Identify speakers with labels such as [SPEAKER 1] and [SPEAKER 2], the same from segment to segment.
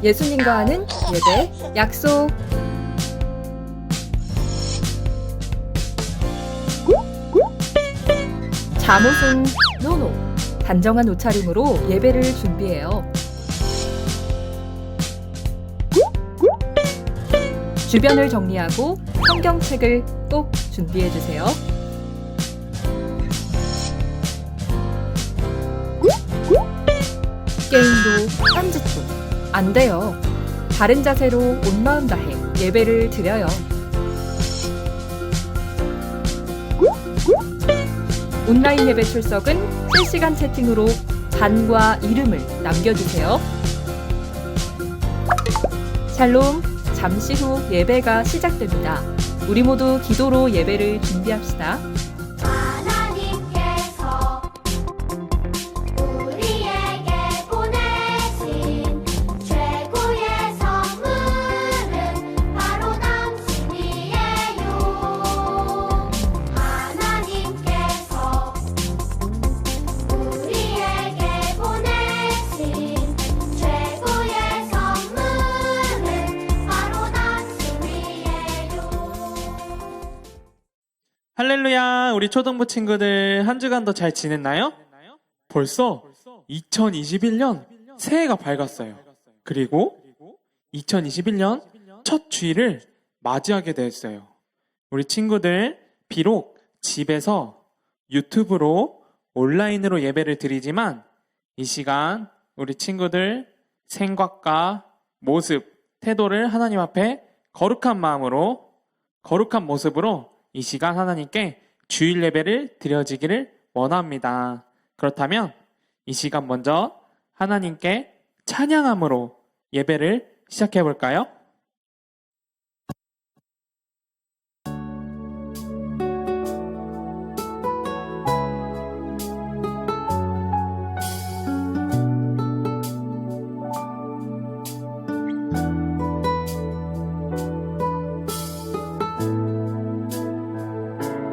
[SPEAKER 1] 예수님과 하는 예배 약속. 잠옷은 노노. 단정한 옷차림으로 예배를 준비해요. 주변을 정리하고 성경책을 꼭 준비해주세요. 게임도 딴짓도 안 돼요. 바른 자세로 온 마음 다해 예배를 드려요. 온라인 예배 출석은 실시간 채팅으로 반과 이름을 남겨주세요. 샬롬, 잠시 후 예배가 시작됩니다. 우리 모두 기도로 예배를 준비합시다.
[SPEAKER 2] 하나님께서 우리에게 보내신 최고의 선물은 바로 당신이에요. 하나님께서 우리에게 보내신 최고의 선물은 바로 당신이에요.
[SPEAKER 3] 할렐루야, 우리 초등부 친구들 한 주간도 잘 지냈나요? 벌써 2021년 새해가 밝았어요. 그리고 2021년 첫 주일을 맞이하게 됐어요. 우리 친구들 비록 집에서 유튜브로 온라인으로 예배를 드리지만 이 시간 우리 친구들 생각과 모습, 태도를 하나님 앞에 거룩한 마음으로, 거룩한 모습으로 이 시간 하나님께 주일 예배를 드려지기를 원합니다. 그렇다면 이 시간 먼저 하나님께 찬양함으로 예배를 시작해 볼까요?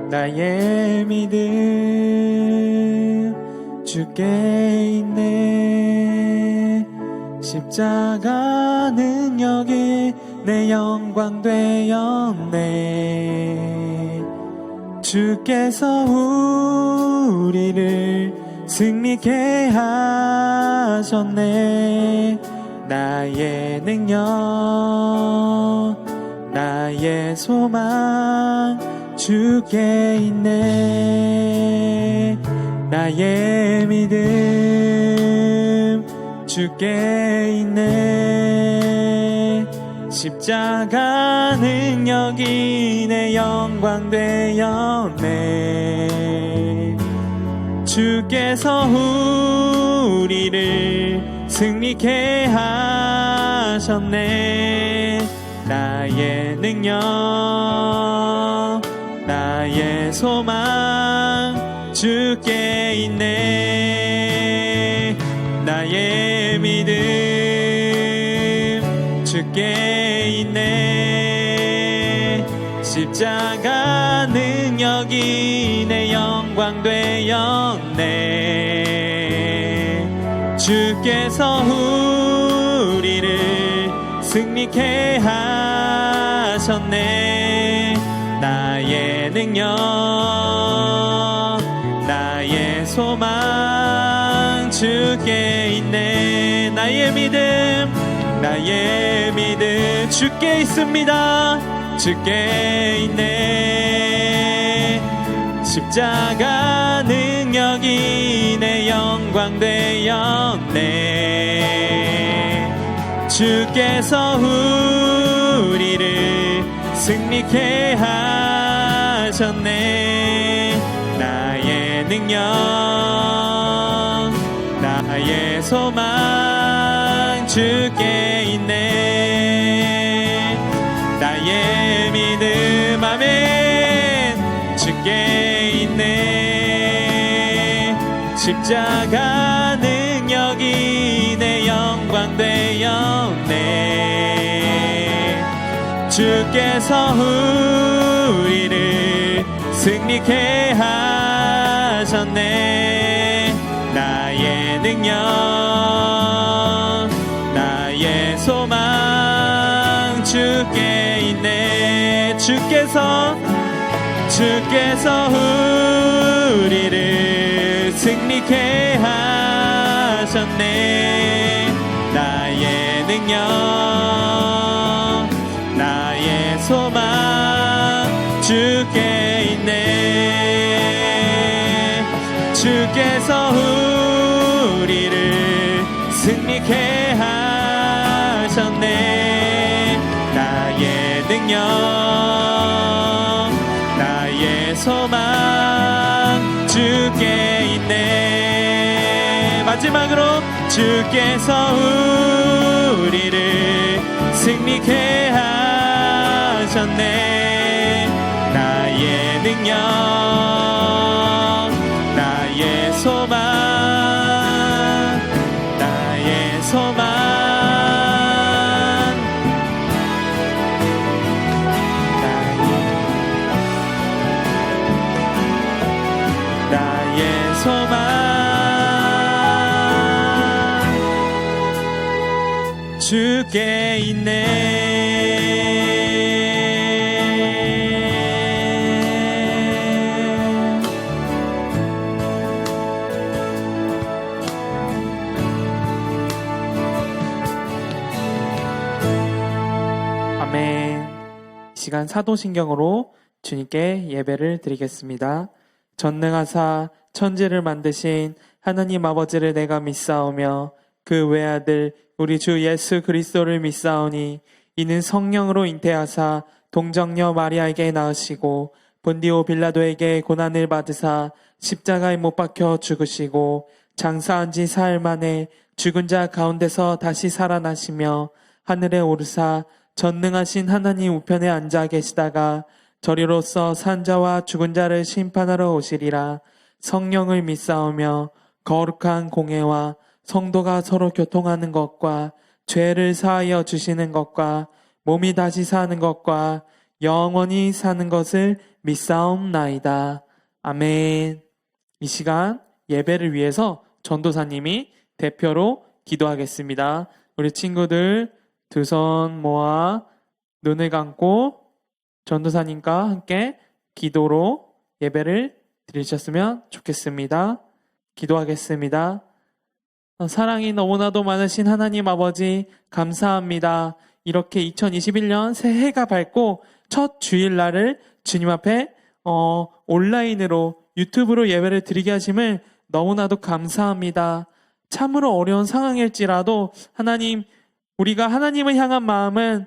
[SPEAKER 3] 나의 믿음 주께 있네. 십자가 능력이 내 영광 되었네. 주께서 우리를 승리케 하셨네. 나의 능력, 나의 소망 주께 있네. 나의 믿음 주께 있네. 십자가 능력이 내 영광 되었네. 주께서 우리를 승리케 하셨네. 나의 능력, 나의 소망 주께 있네. 나의 믿음 주께 있네. 십자가 능력이 내 영광 되었네. 주께서 우리를 승리케 하셨네. 나의 능력, 나의 소망 주께 있네. 나의 믿음, 나의 믿음 주께 있습니다. 주께 있네. 십자가 능력이 내 영광 되었네. 주께서 우리를 승리케 하셨네. 나의 능력, 나의 소망 주께 있네. 나의 믿음, 아멘, 주께 있네. 십자가 능력이 내 영광 되었네. 주께서 우리를 승리케 하셨네. 나의 능력, 나의 소망 소망 주께 있네. 주께서 우리를 승리케 하셨네. 나의 능력, 나의 소망 주께 있네. 주께서 우리를 승리케 하셨네. 나의 능력, 나의 소망 주께 있네. 마지막으로 주께서 우리를 승리케 하셨네. 나의 능력, 나의 소망, 나의 소망, 나의 소망 주께 있네.
[SPEAKER 4] 아멘. 이 시간 사도신경으로 주님께 예배를 드리겠습니다. 전능하사 천지를 만드신 하나님 아버지를 내가 믿사오며 그 외아들 우리 주 예수 그리스도를 믿사오니 이는 성령으로 잉태하사 동정녀 마리아에게 낳으시고 본디오 빌라도에게 고난을 받으사 십자가에 못 박혀 죽으시고 장사한 지 사흘 만에 죽은 자 가운데서 다시 살아나시며 하늘에 오르사 전능하신 하나님 우편에 앉아 계시다가 저리로서 산자와 죽은 자를 심판하러 오시리라. 성령을 믿사오며 거룩한 공회와 성도가 서로 교통하는 것과 죄를 사하여 주시는 것과 몸이 다시 사는 것과 영원히 사는 것을 믿사옵나이다. 아멘. 이 시간 예배를 위해서 전도사님이 대표로 기도하겠습니다. 우리 친구들 두 손 모아 눈을 감고 전도사님과 함께 기도로 예배를 드리셨으면 좋겠습니다. 기도하겠습니다. 사랑이 너무나도 많으신 하나님 아버지 감사합니다. 이렇게 2021년 새해가 밝고 첫 주일날을 주님 앞에 온라인으로 유튜브로 예배를 드리게 하심을 너무나도 감사합니다. 참으로 어려운 상황일지라도 하나님, 우리가 하나님을 향한 마음은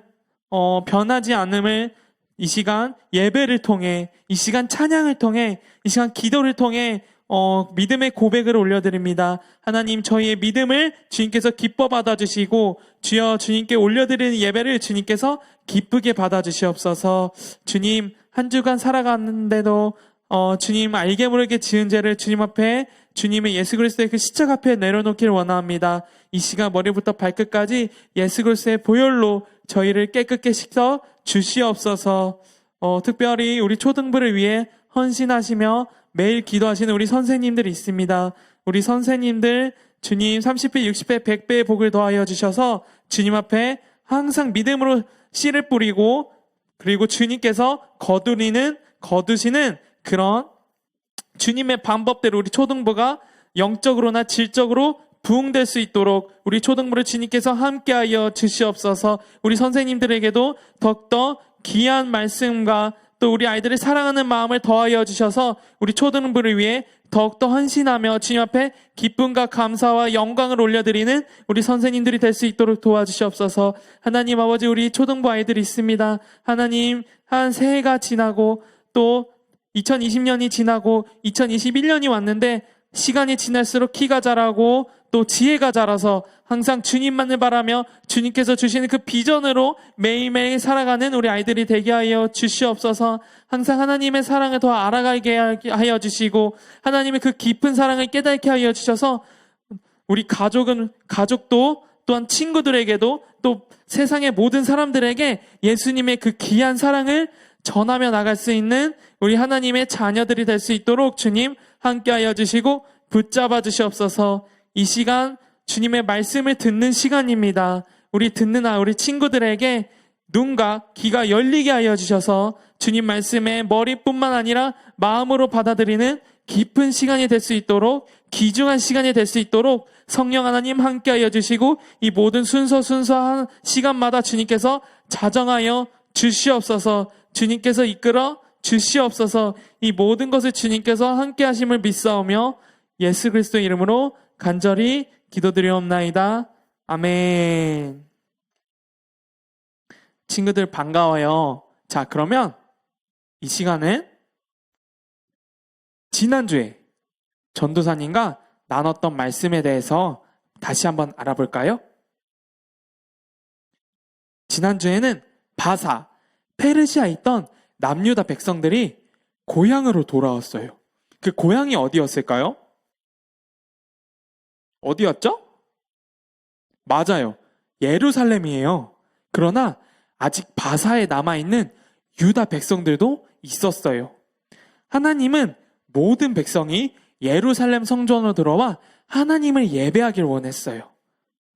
[SPEAKER 4] 변하지 않음을 이 시간 예배를 통해, 이 시간 찬양을 통해, 이 시간 기도를 통해 믿음의 고백을 올려드립니다. 하나님, 저희의 믿음을 주님께서 기뻐 받아주시고 주여 주님께 올려드리는 예배를 주님께서 기쁘게 받아주시옵소서. 주님, 한 주간 살아가는데도 주님 알게 모르게 지은 죄를 주님 앞에, 주님의 예수 그리스도의 그 십자가 앞에 내려놓기를 원합니다. 이 시간 머리부터 발끝까지 예수 그리스도의 보혈로 저희를 깨끗게 씻어 주시옵소서. 특별히 우리 초등부를 위해 헌신하시며 매일 기도하시는 우리 선생님들이 있습니다. 우리 선생님들 주님 30배, 60배, 100배의 복을 더하여 주셔서 주님 앞에 항상 믿음으로 씨를 뿌리고, 그리고 주님께서 거두시는 그런 주님의 방법대로 우리 초등부가 영적으로나 질적으로 부흥될 수 있도록 우리 초등부를 주님께서 함께하여 주시옵소서. 우리 선생님들에게도 더욱더 귀한 말씀과 또 우리 아이들을 사랑하는 마음을 더하여 주셔서 우리 초등부를 위해 더욱더 헌신하며 주님 앞에 기쁨과 감사와 영광을 올려드리는 우리 선생님들이 될 수 있도록 도와주시옵소서. 하나님 아버지, 우리 초등부 아이들이 있습니다. 하나님, 한 새해가 지나고 또 2020년이 지나고 2021년이 왔는데 시간이 지날수록 키가 자라고 또 지혜가 자라서 항상 주님만을 바라며 주님께서 주시는 그 비전으로 매일매일 살아가는 우리 아이들이 되게 하여 주시옵소서. 항상 하나님의 사랑을 더 알아가게 하여 주시고 하나님의 그 깊은 사랑을 깨닫게 하여 주셔서 우리 가족도 또한 친구들에게도 또 세상의 모든 사람들에게 예수님의 그 귀한 사랑을 전하며 나갈 수 있는 우리 하나님의 자녀들이 될 수 있도록 주님 함께하여 주시고 붙잡아 주시옵소서. 이 시간 주님의 말씀을 듣는 시간입니다. 우리 듣는 우리 친구들에게 눈과 귀가 열리게 하여 주셔서 주님 말씀에 머리뿐만 아니라 마음으로 받아들이는 깊은 시간이 될 수 있도록, 귀중한 시간이 될 수 있도록 성령 하나님 함께 하여 주시고, 이 모든 순서한 시간마다 주님께서 자정하여 주시옵소서. 주님께서 이끌어 주시옵소서. 이 모든 것을 주님께서 함께 하심을 믿사오며 예수 그리스도 이름으로 간절히 기도드리옵나이다. 아멘. 친구들 반가워요. 자, 그러면 이 시간은 지난주에 전도사님과 나눴던 말씀에 대해서 다시 한번 알아볼까요? 지난주에는 바사, 페르시아에 있던 남유다 백성들이 고향으로 돌아왔어요. 그 고향이 어디였을까요? 어디였죠? 맞아요. 예루살렘이에요. 그러나 아직 바사에 남아있는 유다 백성들도 있었어요. 하나님은 모든 백성이 예루살렘 성전으로 들어와 하나님을 예배하길 원했어요.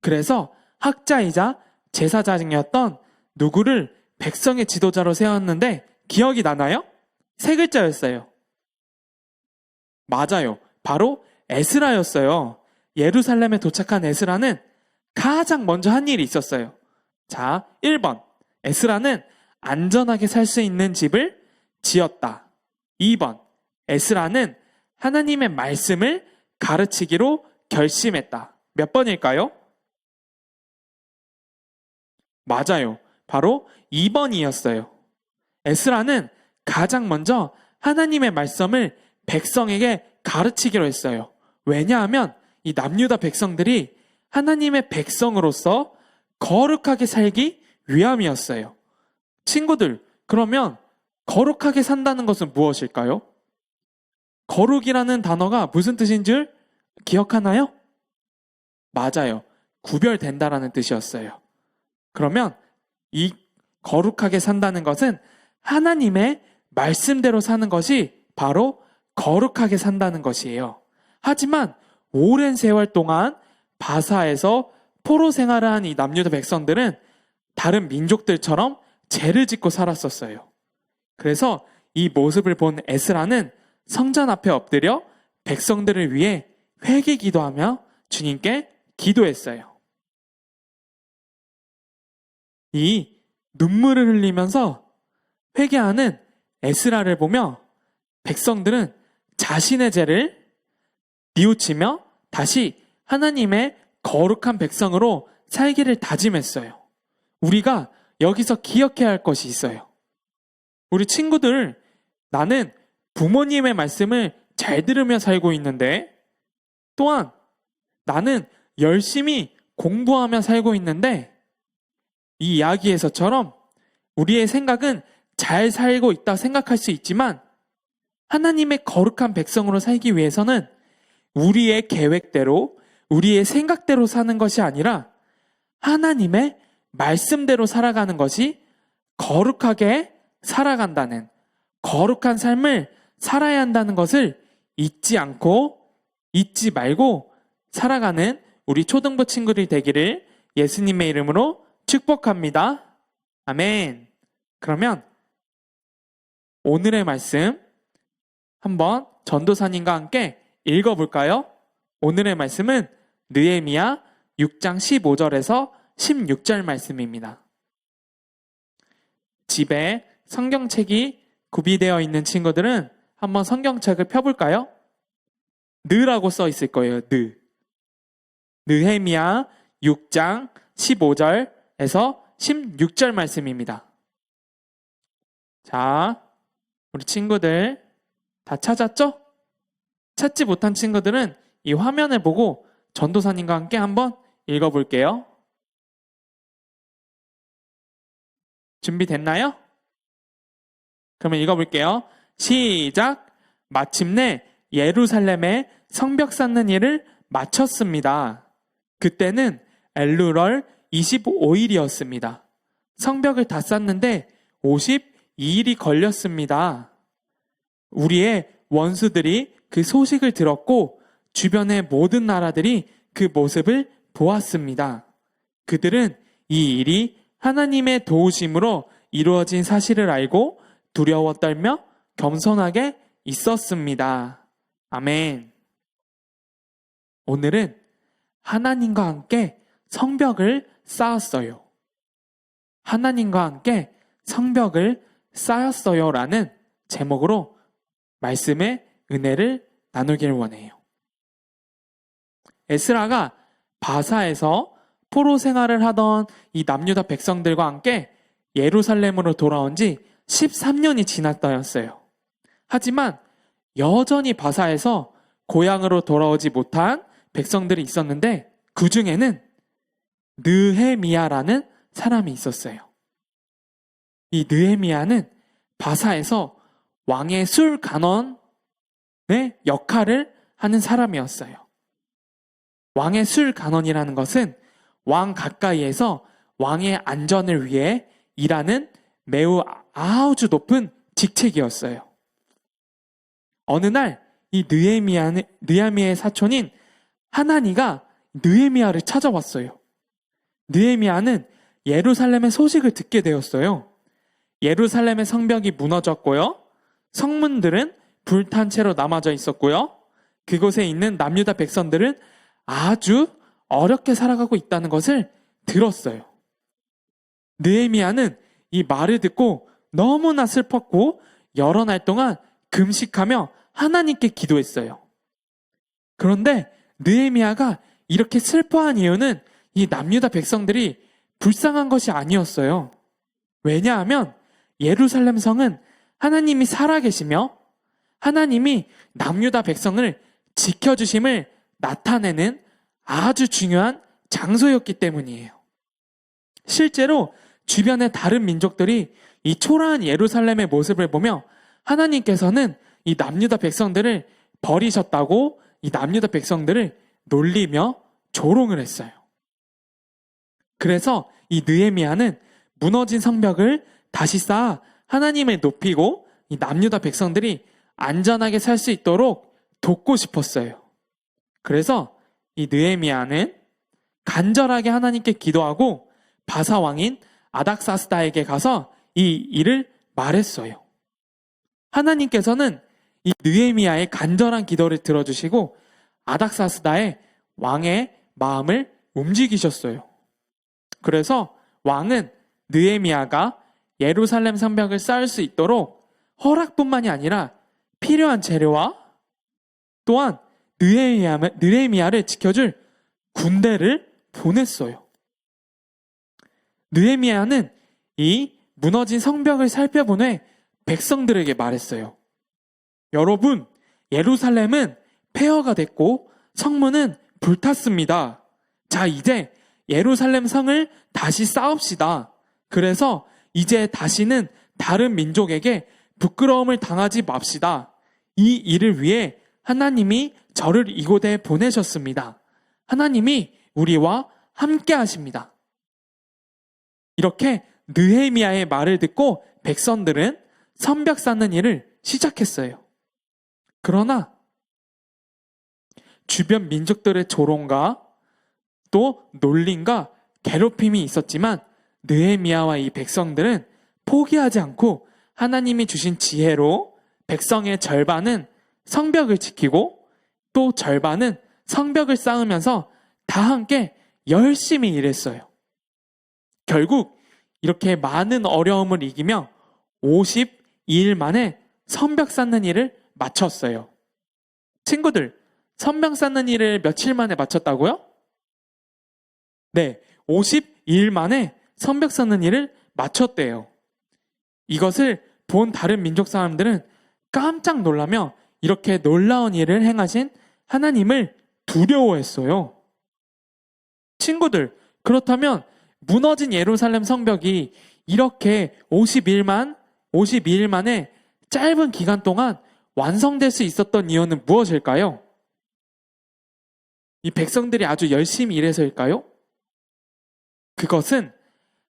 [SPEAKER 4] 그래서 학자이자 제사장이었던 누구를 백성의 지도자로 세웠는데 기억이 나나요? 세 글자였어요. 맞아요. 바로 에스라였어요. 예루살렘에 도착한 에스라는 가장 먼저 한 일이 있었어요. 자, 1번. 에스라는 안전하게 살 수 있는 집을 지었다. 2번. 에스라는 하나님의 말씀을 가르치기로 결심했다. 몇 번일까요? 맞아요. 바로 2번이었어요. 에스라는 가장 먼저 하나님의 말씀을 백성에게 가르치기로 했어요. 왜냐하면 이 남유다 백성들이 하나님의 백성으로서 거룩하게 살기 위함이었어요. 친구들, 그러면 거룩하게 산다는 것은 무엇일까요? 거룩이라는 단어가 무슨 뜻인 줄 기억하나요? 맞아요. 구별된다라는 뜻이었어요. 그러면 이 거룩하게 산다는 것은 하나님의 말씀대로 사는 것이 바로 거룩하게 산다는 것이에요. 하지만 오랜 세월 동안 바사에서 포로 생활을 한 이 남유다 백성들은 다른 민족들처럼 죄를 짓고 살았었어요. 그래서 이 모습을 본 에스라는 성전 앞에 엎드려 백성들을 위해 회개 기도하며 주님께 기도했어요. 이 눈물을 흘리면서 회개하는 에스라를 보며 백성들은 자신의 죄를 뉘우치며 다시 하나님의 거룩한 백성으로 살기를 다짐했어요. 우리가 여기서 기억해야 할 것이 있어요. 우리 친구들, 나는 부모님의 말씀을 잘 들으며 살고 있는데, 또한 나는 열심히 공부하며 살고 있는데, 이 이야기에서처럼 우리의 생각은 잘 살고 있다 생각할 수 있지만 하나님의 거룩한 백성으로 살기 위해서는 우리의 계획대로, 우리의 생각대로 사는 것이 아니라 하나님의 말씀대로 살아가는 것이 거룩하게 살아간다는, 거룩한 삶을 살아야 한다는 것을 잊지 않고 잊지 말고 살아가는 우리 초등부 친구들이 되기를 예수님의 이름으로 축복합니다. 아멘. 그러면 오늘의 말씀 한번 전도사님과 함께 읽어볼까요? 오늘의 말씀은 느헤미야 6장 15절에서 16절 말씀입니다. 집에 성경책이 구비되어 있는 친구들은 한번 성경책을 펴볼까요? 느라고 써 있을 거예요. 느헤미야 6장 15절에서 16절 말씀입니다. 자, 우리 친구들 다 찾았죠? 찾지 못한 친구들은 이 화면을 보고 전도사님과 함께 한번 읽어볼게요. 준비됐나요? 그러면 읽어볼게요. 시작! 마침내 예루살렘에 성벽 쌓는 일을 마쳤습니다. 그때는 엘루럴 25일이었습니다. 성벽을 다 쌓는데 52일이 걸렸습니다. 우리의 원수들이 그 소식을 들었고 주변의 모든 나라들이 그 모습을 보았습니다. 그들은 이 일이 하나님의 도우심으로 이루어진 사실을 알고 두려워 떨며 겸손하게 있었습니다. 아멘. 오늘은 하나님과 함께 성벽을 쌓았어요. 하나님과 함께 성벽을 쌓았어요 라는 제목으로 말씀의 은혜를 나누길 원해요. 에스라가 바사에서 포로 생활을 하던 이 남유다 백성들과 함께 예루살렘으로 돌아온 지 13년이 지났다였어요. 하지만 여전히 바사에서 고향으로 돌아오지 못한 백성들이 있었는데 그 중에는 느헤미야라는 사람이 있었어요. 이 느헤미야는 바사에서 왕의 술 간원의 역할을 하는 사람이었어요. 왕의 술 간원이라는 것은 왕 가까이에서 왕의 안전을 위해 일하는 매우 아주 높은 직책이었어요. 어느 날 이 느헤미야의 사촌인 하나니가 느헤미야를 찾아왔어요. 느헤미야는 예루살렘의 소식을 듣게 되었어요. 예루살렘의 성벽이 무너졌고요. 성문들은 불탄 채로 남아져 있었고요. 그곳에 있는 남유다 백성들은 아주 어렵게 살아가고 있다는 것을 들었어요. 느헤미야는 이 말을 듣고 너무나 슬펐고 여러 날 동안 금식하며 하나님께 기도했어요. 그런데 느헤미야가 이렇게 슬퍼한 이유는 이 남유다 백성들이 불쌍한 것이 아니었어요. 왜냐하면 예루살렘 성은 하나님이 살아계시며 하나님이 남유다 백성을 지켜주심을 나타내는 아주 중요한 장소였기 때문이에요. 실제로 주변의 다른 민족들이 이 초라한 예루살렘의 모습을 보며 하나님께서는 이 남유다 백성들을 버리셨다고 이 남유다 백성들을 놀리며 조롱을 했어요. 그래서 이 느헤미야는 무너진 성벽을 다시 쌓아 하나님을 높이고 이 남유다 백성들이 안전하게 살 수 있도록 돕고 싶었어요. 그래서 이 느헤미야는 간절하게 하나님께 기도하고 바사 왕인 아닥사스다에게 가서 이 일을 말했어요. 하나님께서는 이 느헤미야의 간절한 기도를 들어주시고 아닥사스다의 왕의 마음을 움직이셨어요. 그래서 왕은 느헤미야가 예루살렘 성벽을 쌓을 수 있도록 허락뿐만이 아니라 필요한 재료와 또한 느헤미야를 지켜줄 군대를 보냈어요. 느헤미야는 이 무너진 성벽을 살펴본 후에 백성들에게 말했어요. 여러분, 예루살렘은 폐허가 됐고 성문은 불탔습니다. 자, 이제 예루살렘 성을 다시 쌓읍시다. 그래서 이제 다시는 다른 민족에게 부끄러움을 당하지 맙시다. 이 일을 위해 하나님이 저를 이곳에 보내셨습니다. 하나님이 우리와 함께 하십니다. 이렇게 느헤미야의 말을 듣고 백성들은 성벽 쌓는 일을 시작했어요. 그러나 주변 민족들의 조롱과 또 놀림과 괴롭힘이 있었지만 느헤미야와 이 백성들은 포기하지 않고 하나님이 주신 지혜로 백성의 절반은 성벽을 지키고 또 절반은 성벽을 쌓으면서 다 함께 열심히 일했어요. 결국 이렇게 많은 어려움을 이기며 52일 만에 성벽 쌓는 일을 마쳤어요. 친구들, 성벽 쌓는 일을 며칠 만에 마쳤다고요? 네, 52일 만에 성벽 쌓는 일을 마쳤대요. 이것을 본 다른 민족 사람들은 깜짝 놀라며 이렇게 놀라운 일을 행하신 하나님을 두려워했어요. 친구들, 그렇다면 무너진 예루살렘 성벽이 이렇게 52일 만에 짧은 기간 동안 완성될 수 있었던 이유는 무엇일까요? 이 백성들이 아주 열심히 일해서일까요? 그것은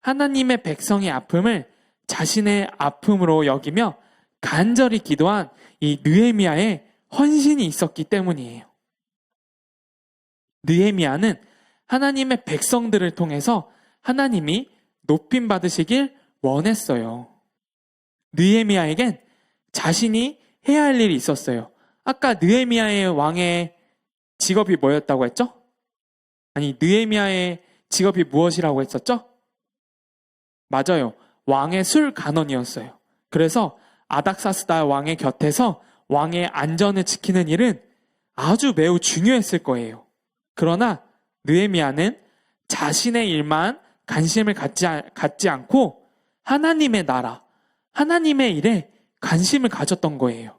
[SPEAKER 4] 하나님의 백성의 아픔을 자신의 아픔으로 여기며 간절히 기도한 이 느헤미야의 헌신이 있었기 때문이에요. 느헤미야는 하나님의 백성들을 통해서 하나님이 높임 받으시길 원했어요. 느헤미야에겐 자신이 해야 할 일이 있었어요. 아까 느헤미야의 왕의 직업이 뭐였다고 했죠? 아니, 느헤미야의 직업이 무엇이라고 했었죠? 맞아요. 왕의 술 간원이었어요. 그래서 아닥사스다 왕의 곁에서 왕의 안전을 지키는 일은 아주 매우 중요했을 거예요. 그러나 느헤미야는 자신의 일만 관심을 갖지 않고 하나님의 나라, 하나님의 일에 관심을 가졌던 거예요.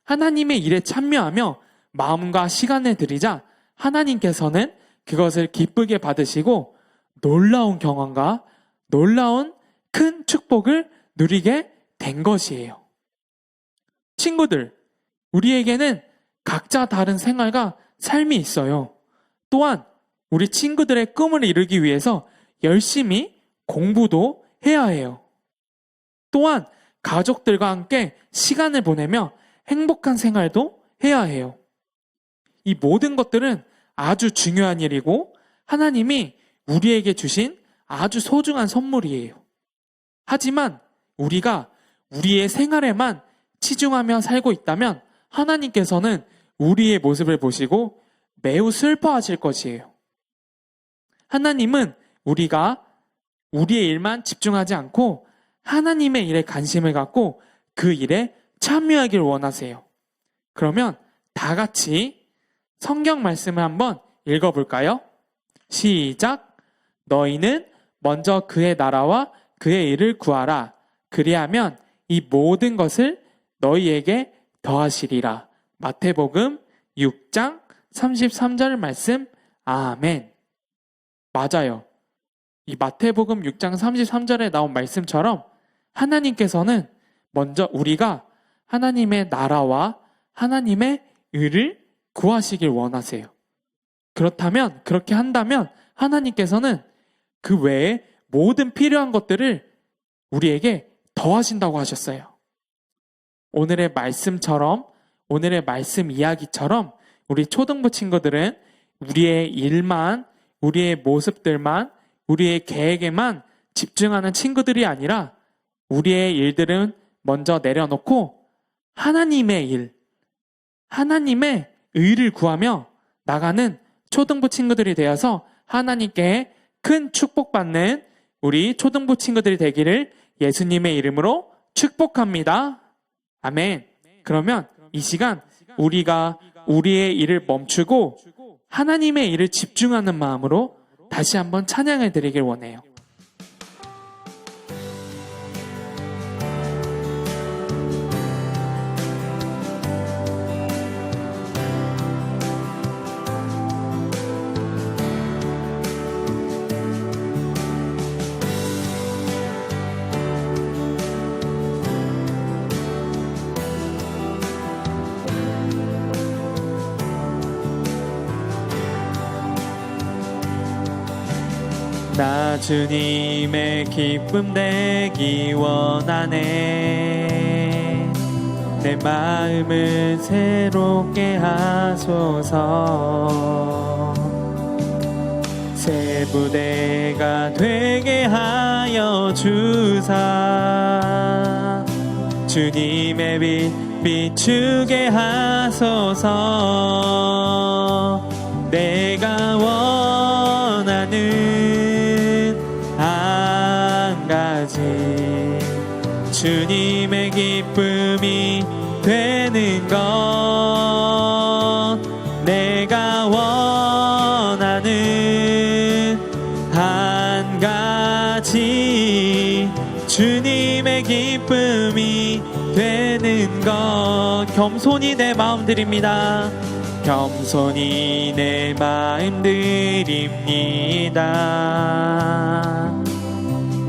[SPEAKER 4] 하나님의 일에 참여하며 마음과 시간을 들이자 하나님께서는 그것을 기쁘게 받으시고 놀라운 경험과 놀라운 큰 축복을 누리게 된 것이에요. 친구들, 우리에게는 각자 다른 생활과 삶이 있어요. 또한 우리 친구들의 꿈을 이루기 위해서 열심히 공부도 해야 해요. 또한 가족들과 함께 시간을 보내며 행복한 생활도 해야 해요. 이 모든 것들은 아주 중요한 일이고 하나님이 우리에게 주신 아주 소중한 선물이에요. 하지만 우리가 우리의 생활에만 치중하며 살고 있다면 하나님께서는 우리의 모습을 보시고 매우 슬퍼하실 것이에요. 하나님은 우리가 우리의 일만 집중하지 않고 하나님의 일에 관심을 갖고 그 일에 참여하길 원하세요. 그러면 다 같이 성경 말씀을 한번 읽어볼까요? 시작! 너희는 먼저 그의 나라와 그의 일을 구하라. 그리하면 이 모든 것을 너희에게 더하시리라. 마태복음 6장 33절 말씀. 아멘. 맞아요. 이 마태복음 6장 33절에 나온 말씀처럼 하나님께서는 먼저 우리가 하나님의 나라와 하나님의 의를 구하시길 원하세요. 그렇다면, 그렇게 한다면 하나님께서는 그 외에 모든 필요한 것들을 우리에게 더하신다고 하셨어요. 오늘의 말씀처럼, 오늘의 말씀 이야기처럼 우리 초등부 친구들은 우리의 일만, 우리의 모습들만, 우리의 계획에만 집중하는 친구들이 아니라 우리의 일들은 먼저 내려놓고 하나님의 일, 하나님의 의를 구하며 나가는 초등부 친구들이 되어서 하나님께 큰 축복받는 우리 초등부 친구들이 되기를 예수님의 이름으로 축복합니다. 아멘. 그러면 이 시간 우리가 우리의 일을 멈추고 하나님의 일을 집중하는 마음으로 다시 한번 찬양을 드리길 원해요. 나 주님의 기쁨 되기 원하네. 내 마음을 새롭게 하소서. 새 부대가 되게 하여 주사. 주님의 빛 비추게 하소서. 내가 원하는 한 가지 주님의 기쁨이 되는 것. 내가 원하는 한 가지 주님의 기쁨이 되는 것. 겸손히 내 마음 드립니다. 겸손히 내 마음 드립니다.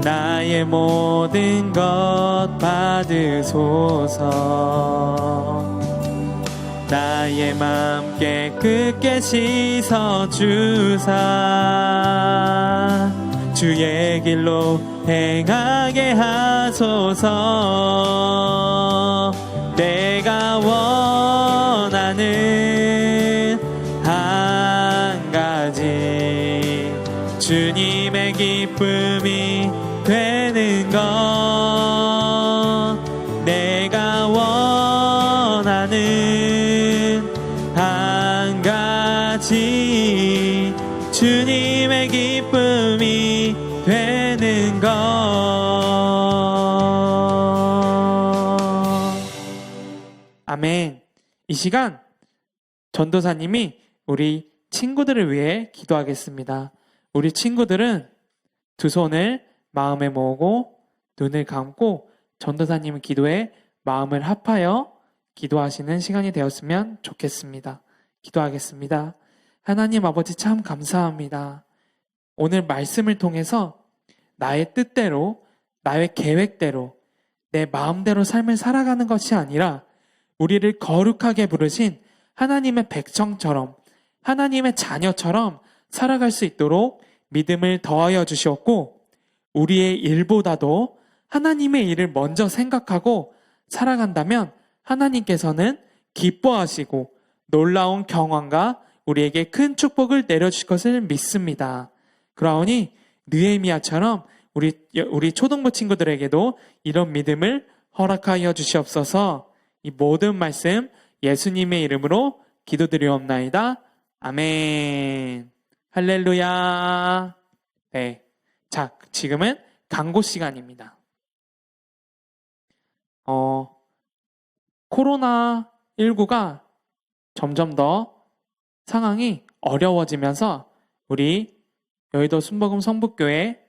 [SPEAKER 4] 나의 모든 것 받으소서. 나의 맘 깨끗게 씻어주사. 주의 길로 행하게 하소서. 내가 원하는 한 가지
[SPEAKER 3] 주님의 기쁨이 되는 것 내가 원하는 한 가지 주님의 기쁨이 되는 것
[SPEAKER 4] 아멘. 이 시간 전도사님이 우리 친구들을 위해 기도하겠습니다. 우리 친구들은 두 손을 마음에 모으고 눈을 감고 전도사님 기도에 마음을 합하여 기도하시는 시간이 되었으면 좋겠습니다. 기도하겠습니다. 하나님 아버지 참 감사합니다. 오늘 말씀을 통해서 나의 뜻대로, 나의 계획대로, 내 마음대로 삶을 살아가는 것이 아니라 우리를 거룩하게 부르신 하나님의 백성처럼, 하나님의 자녀처럼 살아갈 수 있도록 믿음을 더하여 주시었고 우리의 일보다도 하나님의 일을 먼저 생각하고 살아간다면 하나님께서는 기뻐하시고 놀라운 경험과 우리에게 큰 축복을 내려주실 것을 믿습니다. 그러니 느헤미야처럼 우리 초등부 친구들에게도 이런 믿음을 허락하여 주시옵소서. 이 모든 말씀 예수님의 이름으로 기도드리옵나이다. 아멘. 할렐루야. 네. 자, 지금은 강고 시간입니다. 코로나19가 점점 더 상황이 어려워지면서 우리 여의도 순복음 성북교회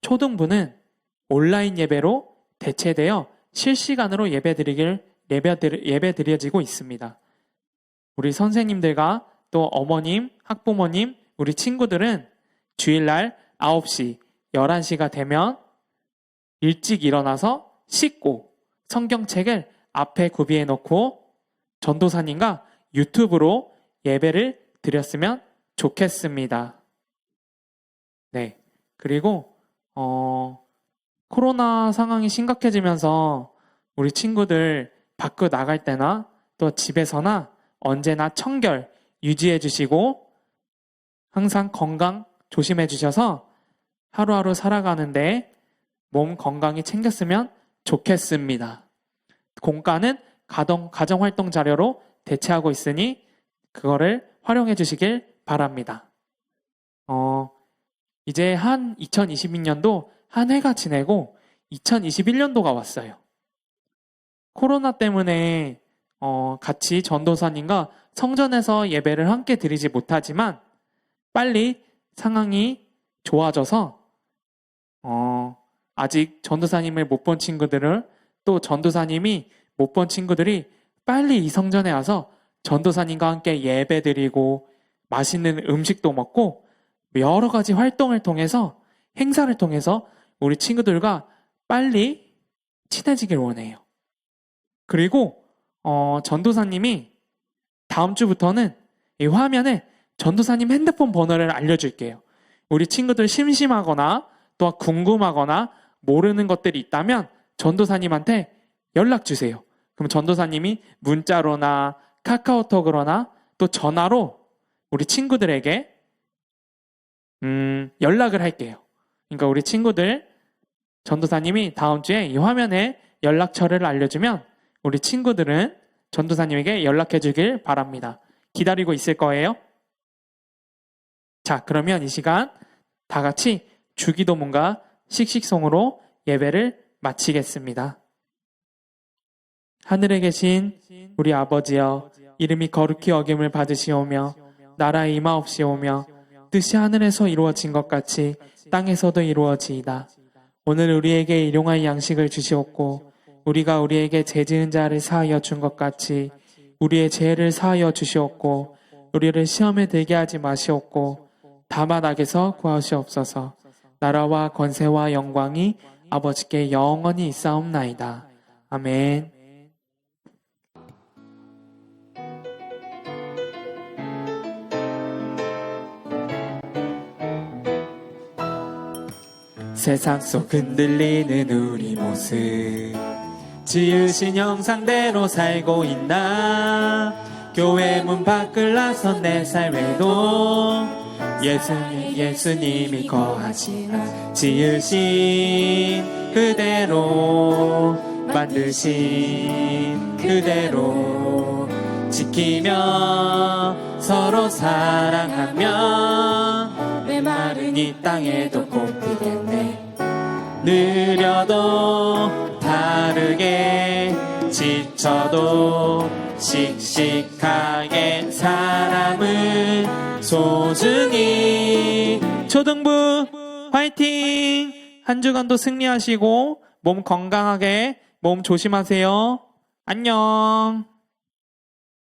[SPEAKER 4] 초등부는 온라인 예배로 대체되어 실시간으로 예배드려지고 있습니다. 우리 선생님들과 또 어머님, 학부모님, 우리 친구들은 주일날 9시, 11시가 되면 일찍 일어나서 씻고 성경책을 앞에 구비해 놓고 전도사님과 유튜브로 예배를 드렸으면 좋겠습니다. 네. 그리고 코로나 상황이 심각해지면서 우리 친구들 밖으로 나갈 때나 또 집에서나 언제나 청결 유지해 주시고 항상 건강 조심해 주셔서 하루하루 살아가는데 몸 건강히 챙겼으면 좋겠습니다. 공과는 가정활동 자료로 대체하고 있으니 그거를 활용해 주시길 바랍니다. 이제 한 2022년도 한 해가 지내고 2021년도가 왔어요. 코로나 때문에 같이 전도사님과 성전에서 예배를 함께 드리지 못하지만 빨리 상황이 좋아져서 아직 전도사님을 못 본 친구들을 또 전도사님이 못 본 친구들이 빨리 이 성전에 와서 전도사님과 함께 예배 드리고 맛있는 음식도 먹고 여러 가지 활동을 통해서 행사를 통해서 우리 친구들과 빨리 친해지길 원해요. 그리고 전도사님이 다음 주부터는 이 화면에 전도사님 핸드폰 번호를 알려줄게요. 우리 친구들 심심하거나 또 궁금하거나 모르는 것들이 있다면 전도사님한테 연락 주세요. 그럼 전도사님이 문자로나 카카오톡으로나 또 전화로 우리 친구들에게 연락을 할게요. 그러니까 우리 친구들 전도사님이 다음 주에 이 화면에 연락처를 알려주면 우리 친구들은 전도사님에게 연락해 주길 바랍니다. 기다리고 있을 거예요. 자, 그러면 이 시간 다 같이 주기도문과 식식송으로 예배를 마치겠습니다. 하늘에 계신 우리 아버지여, 이름이 거룩히 여김을 받으시오며 나라의 임하옵시오며 뜻이 하늘에서 이루어진 것 같이 땅에서도 이루어지이다. 오늘 우리에게 일용할 양식을 주시옵고 우리가 우리에게 죄 지은 자를 사하여 준 것 같이 우리의 죄를 사하여 주시옵고 우리를 시험에 들게 하지 마시옵고 다만 악에서 구하시옵소서. 나라와 권세와 영광이 아버지께 영원히 있사옵나이다. 아멘. 세상 속 흔들리는 우리 모습 지으신 형상대로 살고 있나? 교회 문 밖을 나선 내 삶에도 예수님 예수님이 거하시나 지으신 그대로 만드신 그대로 지키며 서로 사랑하며 메마른 이 땅에도 꽃 피겠네. 느려도 다르게 지쳐도 씩씩하게 사람을 소중히. 초등부 화이팅! 한 주간도 승리하시고 몸 건강하게 몸 조심하세요. 안녕.